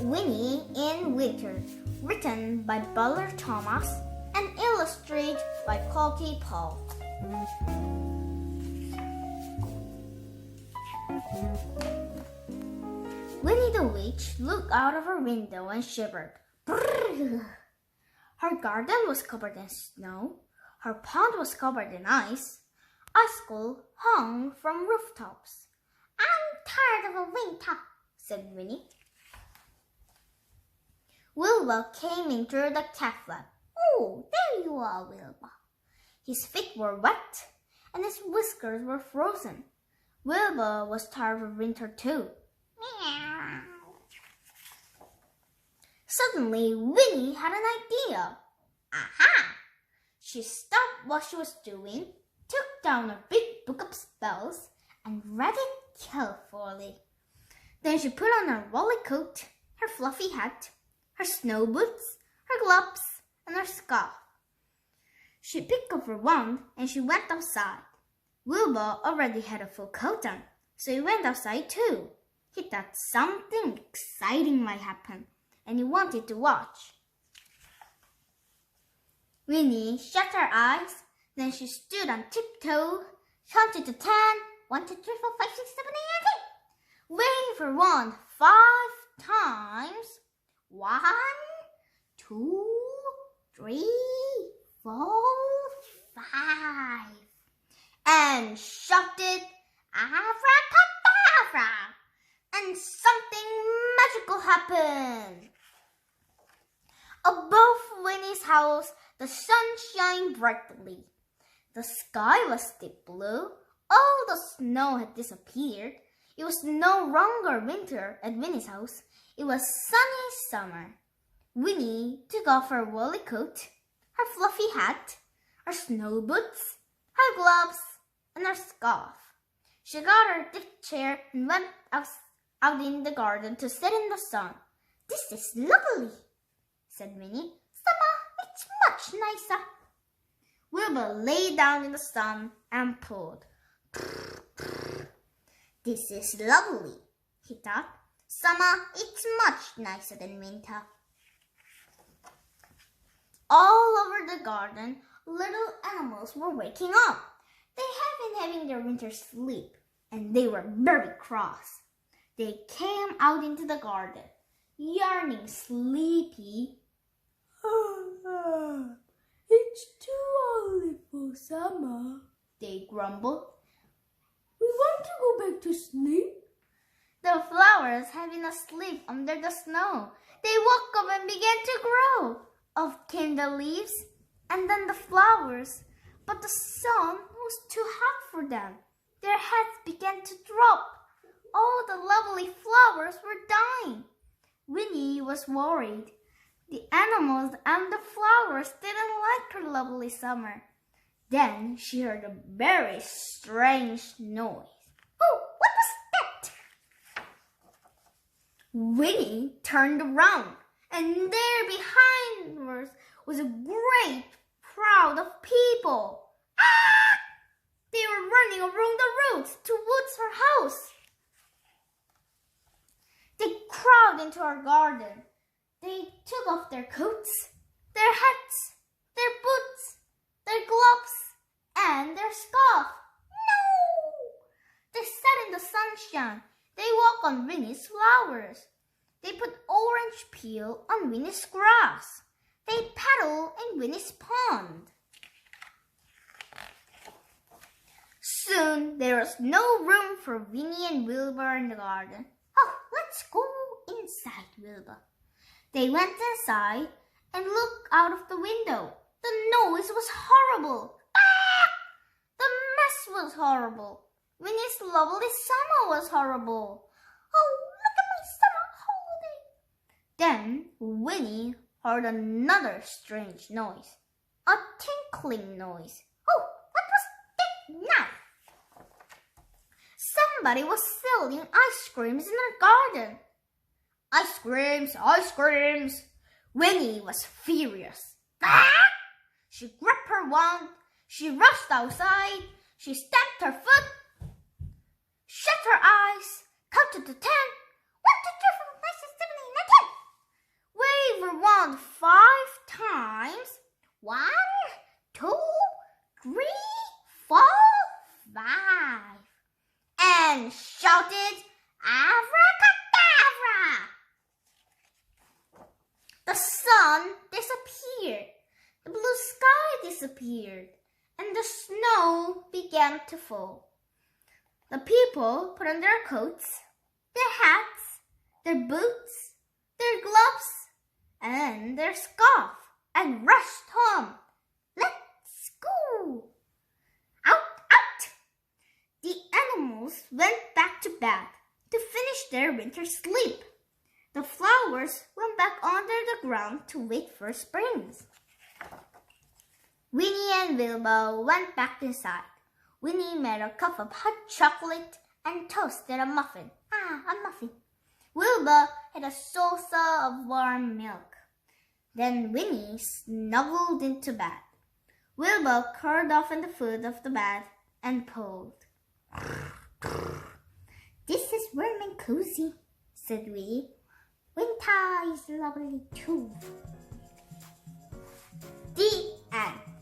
Winnie in Winter, written by Butler Thomas and illustrated by Corky Paul. Winnie the Witch looked out of her window and shivered. Her garden was covered in snow. Her pond was covered in ice. Icicles hung from rooftops. "I'm tired of a winter," said Winnie. Wilbur came in through the cat flap. "Oh, there you are, Wilbur." His feet were wet, and his whiskers were frozen. Wilbur was tired of winter too. Meow. Suddenly, Winnie had an idea. Aha! She stopped what she was doing, took down her big book of spells, and read it carefully. Then she put on her woolly coat, her fluffy hat, her snow boots, her gloves, and her scarf. She picked up her wand and she went outside. Wilbur already had a full coat on, so he went outside too. He thought something exciting might happen, and he wanted to watch. Winnie shut her eyes, then she stood on tiptoe, counted to 10, 1, 2, 3, 4, 5, 6, 7, 8, 9, 10. Waved her wand 5 times. 1, 2, 3, 4, 5. And shouted, "Abracadabra!" And something magical happened. Above Winnie's house, the sun shined brightly. The sky was deep blue. All the snow had disappeared. It was no longer winter at Winnie's house. It was sunny summer. Winnie took off her woolly coat, her fluffy hat, her snow boots, her gloves, and her scarf. She got her deck chair and went out in the garden to sit in the sun. "This is lovely," said Winnie. "Summer, it's much nicer." Wilbur lay down in the sun and pulled. "This is lovely," he thought. "Summer, it's much nicer than winter." All over the garden, little animals were waking up. They had been having their winter sleep, and they were very cross. They came out into the garden, yarning sleepy. "It's too early for summer," they grumbled. "We want to go back to sleep." The flowers had been asleep under the snow. They woke up and began to grow. Up came the leaves, and then the flowers. But the sun was too hot for them. Their heads began to drop. All the lovely flowers were dying. Winnie was worried. The animals and the flowers didn't like her lovely summer. Then she heard a very strange noise. "Oh, what was that?" Winnie turned around, and there behind her was a great crowd of people. Ah! They were running along the roads towards her house. They crowded into our garden. They took off their coats, their hats, their boots, their gloves, and their scarf. No! They sat in the sunshine. They walked on Winnie's flowers. They put orange peel on Winnie's grass. They paddled in Winnie's pond. Soon there was no room for Winnie and Wilbur in the garden. "Oh, let's go inside, Wilbur." They went inside and looked out of the window. The noise was horrible. Ah! The mess was horrible. Winnie's lovely summer was horrible. "Oh, look at my summer holiday." Then Winnie heard another strange noise. A tinkling noise. "Oh, what was that now?" Somebody was selling ice creams in her garden. "Ice creams, ice creams!" Winnie was furious. Ah! She grabbed her wand. She rushed outside. She stamped her foot. Shut your eyes. Count to 10. 1, 2, 3, 4, 5, 6, 7, 8, 9, 10. Wave your wand 5 times. 1, 2, 3, 4, 5. And shouted, Abracadabra! The sun disappeared. The blue sky disappeared. And the snow began to fall. The people put on their coats, their hats, their boots, their gloves, and their scarf, and rushed home. Let's go! Out, out! The animals went back to bed to finish their winter sleep. The flowers went back under the ground to wait for spring. Winnie and Wilbur went back inside. Winnie made a cup of hot chocolate and toasted a muffin. A muffin. Wilbur had a saucer of warm milk. Then Winnie snuggled into bed. Wilbur curled off on the foot of the bed and pulled. This is warm and cozy, said Winnie. Winter is lovely too. The end.